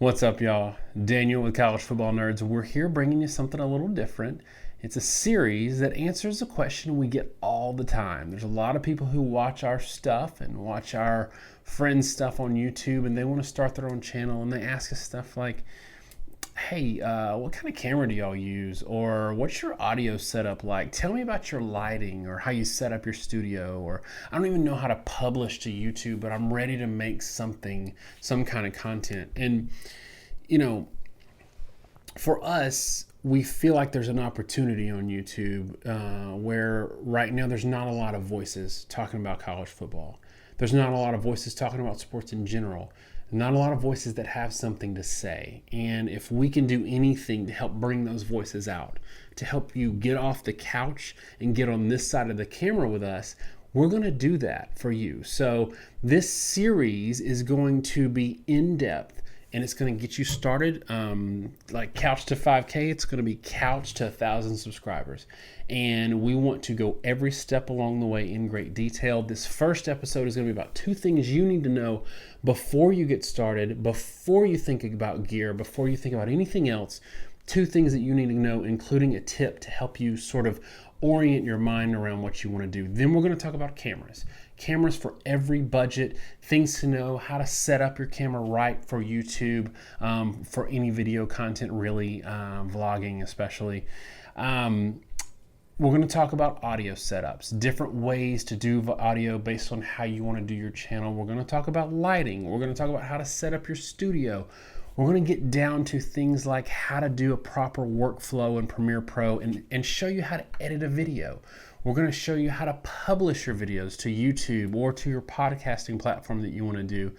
What's up, y'all? Daniel with College Football Nerds. We're here bringing you something a little different. It's a series that answers a question we get all the time. There's a lot of people who watch our stuff and watch our friends' stuff on YouTube, and they want to start their own channel, and they ask us stuff like, hey, what kind of camera do y'all use? Or what's your audio setup like? Tell me about your lighting or how you set up your studio. Or I don't even know how to publish to YouTube, but I'm ready to make some kind of content. And, you know, for us, we feel like there's an opportunity on YouTube where right now there's not a lot of voices talking about college football. There's not a lot of voices talking about sports in general. Not a lot of voices that have something to say. And if we can do anything to help bring those voices out, to help you get off the couch and get on this side of the camera with us, we're going to do that for you. So this series is going to be in-depth, and it's going to get you started like couch to 5K. It's going to be couch to 1,000 subscribers. And we want to go every step along the way in great detail. This first episode is going to be about 2 things you need to know before you get started, before you think about gear, before you think about anything else. 2 things that you need to know, including a tip to help you sort of orient your mind around what you want to do. Then we're going to talk about cameras. Cameras for every budget, things to know, how to set up your camera right for YouTube, for any video content, really, vlogging especially. We're going to talk about audio setups, different ways to do audio based on how you want to do your channel. We're going to talk about lighting. We're going to talk about how to set up your studio. We're going to get down to things like how to do a proper workflow in Premiere Pro and show you how to edit a video. We're going to show you how to publish your videos to YouTube or to your podcasting platform that you want to do,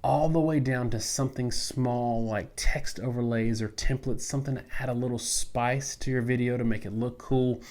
all the way down to something small like text overlays or templates, something to add a little spice to your video to make it look cool,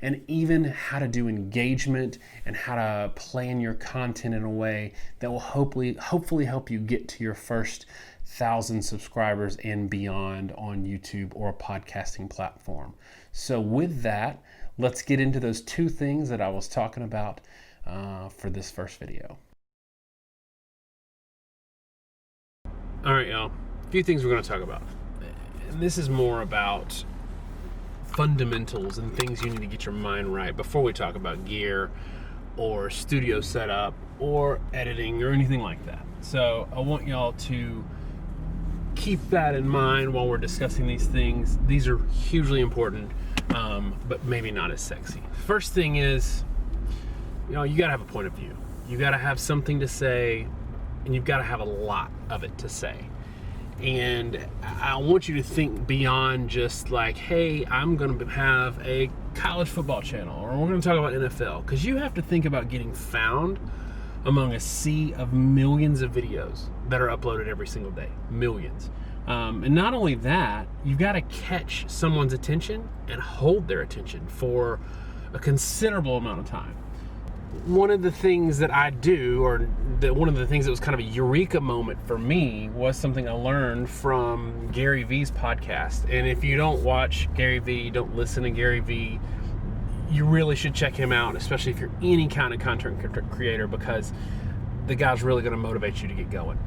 and even how to do engagement and how to plan your content in a way that will hopefully help you get to your first 1,000 subscribers and beyond on YouTube or a podcasting platform. So with that, let's get into those 2 things that I was talking about for this first video. All right, y'all. A few things we're going to talk about. And this is more about fundamentals and things you need to get your mind right before we talk about gear or studio setup or editing or anything like that. So I want y'all to keep that in mind while we're discussing these things. These are hugely important, but maybe not as sexy. First thing is, you got to have a point of view. You got to have something to say, and you've got to have a lot of it to say. And I want you to think beyond just like, hey, I'm going to have a college football channel, or we're going to talk about NFL, because you have to think about getting found among a sea of millions of videos that are uploaded every single day. Millions. And not only that, you've got to catch someone's attention and hold their attention for a considerable amount of time. One of the things that I do, or one of the things that was kind of a eureka moment for me, was something I learned from Gary Vee's podcast. And if you don't watch Gary Vee, you don't listen to Gary Vee, you really should check him out, especially if you're any kind of content creator, because the guy's really going to motivate you to get going.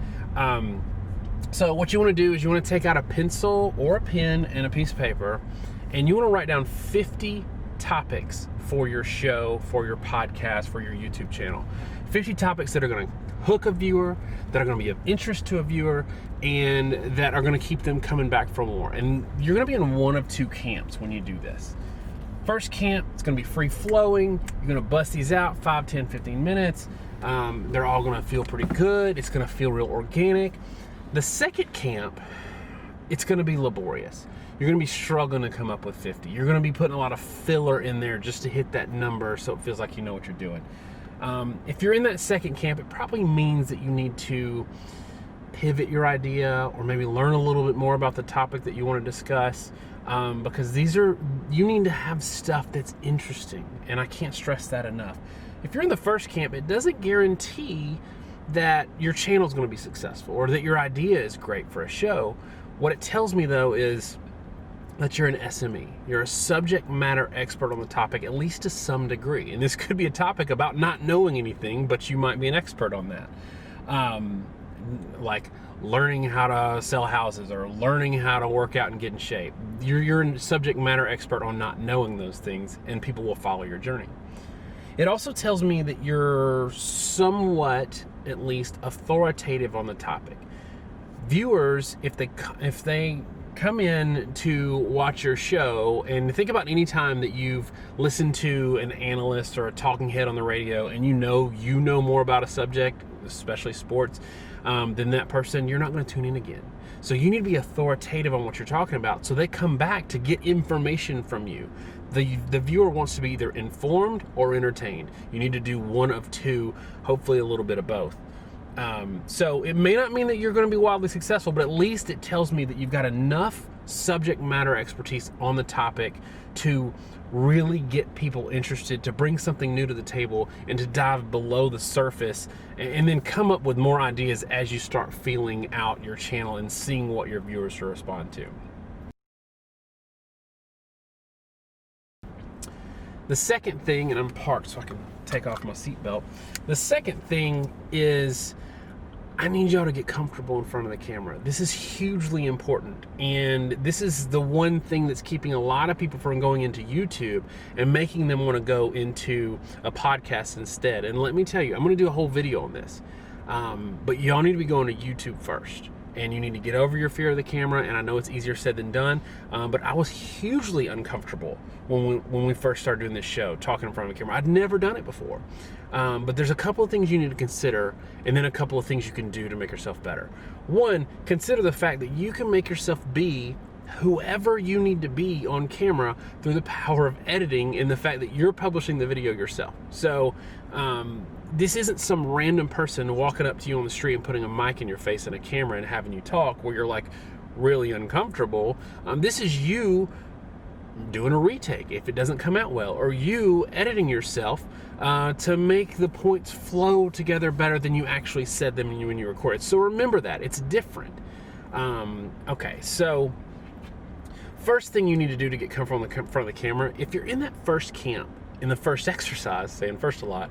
So what you want to do is you want to take out a pencil or a pen and a piece of paper, and you want to write down 50 topics for your show, for your podcast, for your YouTube channel. 50 topics that are going to hook a viewer, that are going to be of interest to a viewer, and that are going to keep them coming back for more. And you're going to be in one of 2 camps when you do this. First camp, it's going to be free flowing. You're going to bust these out 5, 10, 15 minutes. They're all going to feel pretty good. It's going to feel real organic. The second camp, it's going to be laborious. You're going to be struggling to come up with 50. You're going to be putting a lot of filler in there just to hit that number so it feels like you know what you're doing. If you're in that second camp, it probably means that you need to pivot your idea or maybe learn a little bit more about the topic that you want to discuss, because you need to have stuff that's interesting, and I can't stress that enough. If you're in the first camp, it doesn't guarantee that your channel is going to be successful or that your idea is great for a show. What it tells me, though, is that you're an SME. You're a subject matter expert on the topic, at least to some degree. And this could be a topic about not knowing anything, but you might be an expert on that. like learning how to sell houses or learning how to work out and get in shape. You're a subject matter expert on not knowing those things, and people will follow your journey. It also tells me that you're somewhat, at least, authoritative on the topic. Viewers, if they come in to watch your show, and think about any time that you've listened to an analyst or a talking head on the radio, and you know more about a subject, especially sports, than that person, you're not going to tune in again. So you need to be authoritative on what you're talking about, so they come back to get information from you. The viewer wants to be either informed or entertained. You need to do one of two, hopefully a little bit of both. So it may not mean that you're going to be wildly successful, but at least it tells me that you've got enough subject matter expertise on the topic to really get people interested, to bring something new to the table, and to dive below the surface, and then come up with more ideas as you start feeling out your channel and seeing what your viewers will respond to. The second thing, and I'm parked so I can take off my seatbelt. The second thing is, I need y'all to get comfortable in front of the camera. This is hugely important, and this is the one thing that's keeping a lot of people from going into YouTube and making them want to go into a podcast instead. And let me tell you, I'm going to do a whole video on this, but y'all need to be going to YouTube first. And you need to get over your fear of the camera, and I know it's easier said than done, but I was hugely uncomfortable when we first started doing this show, talking in front of a camera. I'd never done it before. But there's a couple of things you need to consider, and then a couple of things you can do to make yourself better. One, consider the fact that you can make yourself be whoever you need to be on camera through the power of editing and the fact that you're publishing the video yourself. So this isn't some random person walking up to you on the street and putting a mic in your face and a camera and having you talk where you're like really uncomfortable. This is you doing a retake if it doesn't come out well, or you editing yourself to make the points flow together better than you actually said them when you recorded. So remember that it's different. Okay, so first thing you need to do to get comfortable in the front of the camera, if you're in that first camp, in the first exercise, saying first a lot,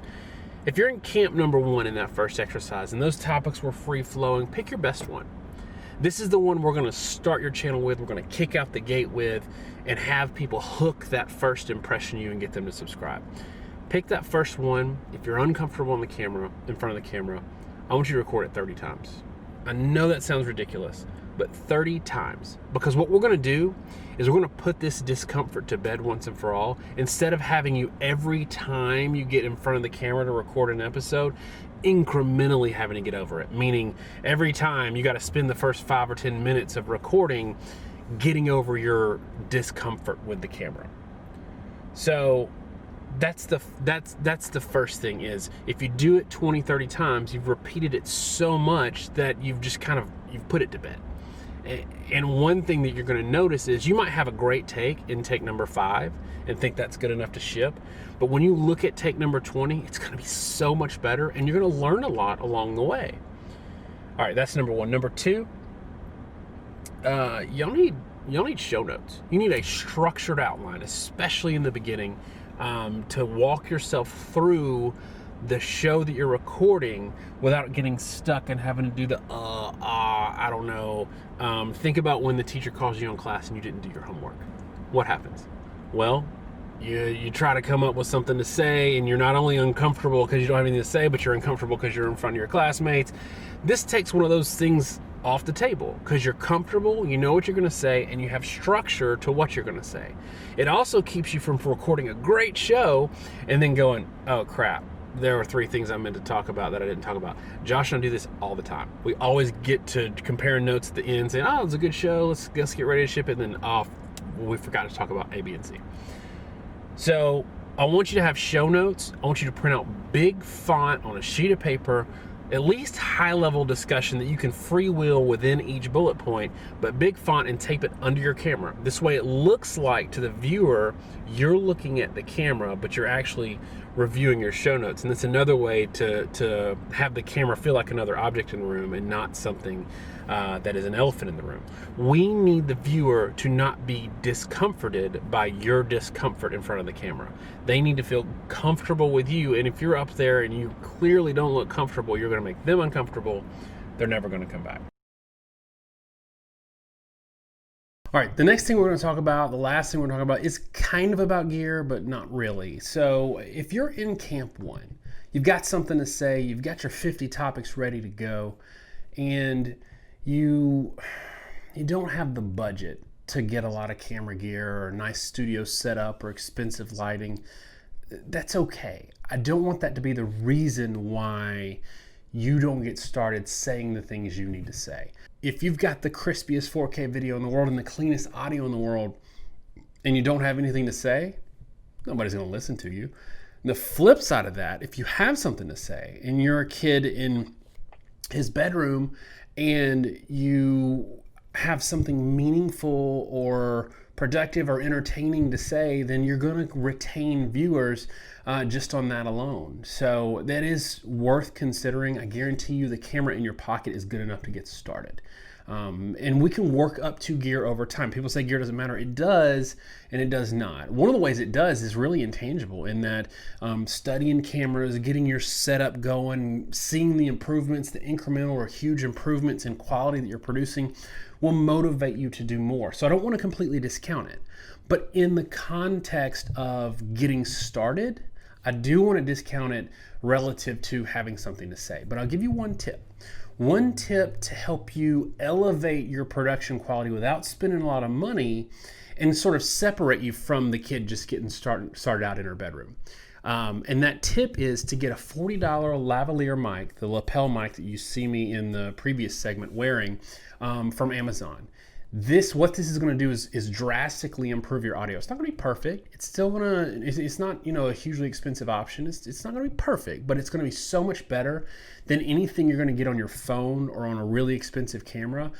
if you're in camp number 1 in that first exercise and those topics were free flowing, pick your best one. This is the one we're going to start your channel with, we're going to kick out the gate with, and have people hook that first impression you and get them to subscribe. Pick that first one. If you're uncomfortable on the camera, in front of the camera, I want you to record it 30 times. I know that sounds ridiculous, but 30 times. Because what we're going to do is we're going to put this discomfort to bed once and for all. Instead of having you every time you get in front of the camera to record an episode, incrementally having to get over it. Meaning every time you got to spend the first 5 or 10 minutes of recording getting over your discomfort with the camera. So that's the first thing, is if you do it 20, 30 times, you've repeated it so much that you've put it to bed. And one thing that you're going to notice is you might have a great take in take number 5 and think that's good enough to ship. But when you look at take number 20, it's going to be so much better, and you're going to learn a lot along the way. All right, that's number 1. Number 2, y'all need show notes. You need a structured outline, especially in the beginning, to walk yourself through the show that you're recording without getting stuck and having to do the I don't know. Think about when the teacher calls you in class and you didn't do your homework. What happens? Well, you try to come up with something to say, and you're not only uncomfortable because you don't have anything to say, but you're uncomfortable because you're in front of your classmates. This takes one of those things off the table because you're comfortable, you know what you're going to say, and you have structure to what you're going to say. It also keeps you from recording a great show and then going, oh crap, there are 3 things I meant to talk about that I didn't talk about. Josh and I do this all the time. We always get to compare notes at the end, saying, oh, it's a good show, let's get ready to ship it, and then we forgot to talk about A, B, and C. So I want you to have show notes. I want you to print out big font on a sheet of paper, at least high-level discussion that you can freewheel within each bullet point, but big font, and tape it under your camera. This way it looks like to the viewer you're looking at the camera, but you're actually reviewing your show notes. And that's another way to have the camera feel like another object in the room and not something that is an elephant in the room. We need the viewer to not be discomforted by your discomfort in front of the camera. They need to feel comfortable with you, and if you're up there and you clearly don't look comfortable, you're going to make them uncomfortable. they're never going to come back. All right, the next thing we're going to talk about, the last thing we're going to talk about, is kind of about gear, but not really. So if you're in Camp 1, you've got something to say, you've got your 50 topics ready to go, and you don't have the budget to get a lot of camera gear or a nice studio setup or expensive lighting, that's okay. I don't want that to be the reason why you don't get started saying the things you need to say. If you've got the crispiest 4K video in the world and the cleanest audio in the world and you don't have anything to say, nobody's going to listen to you. And the flip side of that, if you have something to say and you're a kid in his bedroom and you have something meaningful or productive or entertaining to say, then you're going to retain viewers just on that alone. So that is worth considering. I guarantee you the camera in your pocket is good enough to get started. And we can work up to gear over time. People say gear doesn't matter. It does, and it does not. One of the ways it does is really intangible in that studying cameras, getting your setup going, seeing the improvements, the incremental or huge improvements in quality that you're producing will motivate you to do more. So I don't want to completely discount it. But in the context of getting started, I do want to discount it relative to having something to say. But I'll give you one tip. One tip to help you elevate your production quality without spending a lot of money and sort of separate you from the kid just getting started out in her bedroom. And that tip is to get a $40 lavalier mic, the lapel mic that you see me in the previous segment wearing from Amazon. What this is going to do is drastically improve your audio. It's not going to be perfect. It's still going to, it's not, a hugely expensive option. It's not going to be perfect, but it's going to be so much better than anything you're going to get on your phone or on a really expensive camera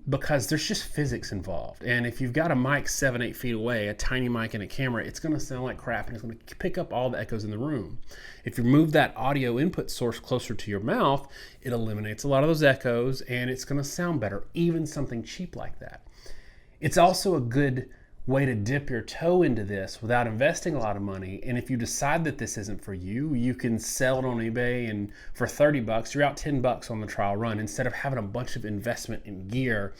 because there's just physics involved. And if you've got a mic 7-8 feet away, a tiny mic and a camera, it's going to sound like crap and it's going to pick up all the echoes in the room. If you move that audio input source closer to your mouth, it eliminates a lot of those echoes and it's going to sound better, even something cheap like that. It's also a good way to dip your toe into this without investing a lot of money. And if you decide that this isn't for you, you can sell it on eBay, and for $30, you're out $10 on the trial run instead of having a bunch of investment in gear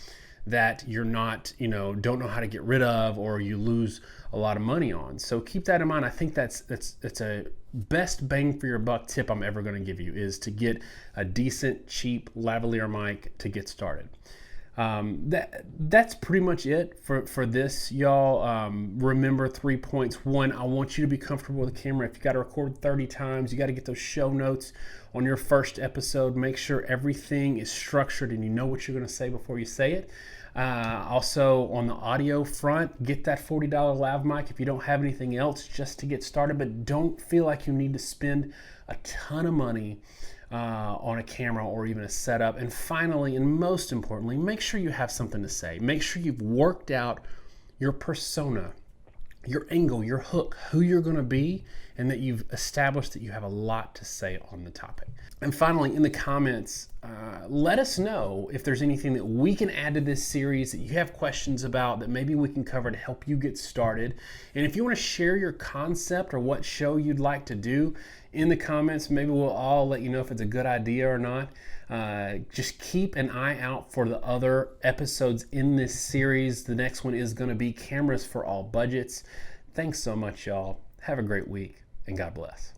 that you're not, don't know how to get rid of, or you lose a lot of money on. So keep that in mind. I think that's a best bang for your buck tip I'm ever going to give you, is to get a decent, cheap lavalier mic to get started. That's pretty much it for this, y'all. Remember 3 points. 1, I want you to be comfortable with the camera. If you got to record 30 times, you got to get those show notes on your first episode. Make sure everything is structured and you know what you're going to say before you say it. Also, on the audio front, get that $40 lav mic if you don't have anything else, just to get started, but don't feel like you need to spend a ton of money on a camera or even a setup. And finally, and most importantly, make sure you have something to say. Make sure you've worked out your persona, your angle, your hook, who you're going to be, and that you've established that you have a lot to say on the topic. And finally, in the comments, let us know if there's anything that we can add to this series that you have questions about that maybe we can cover to help you get started. And if you want to share your concept or what show you'd like to do in the comments, maybe we'll all let you know if it's a good idea or not. Just keep an eye out for the other episodes in this series. The next one is going to be cameras for all budgets. Thanks so much, y'all. Have a great week, and God bless.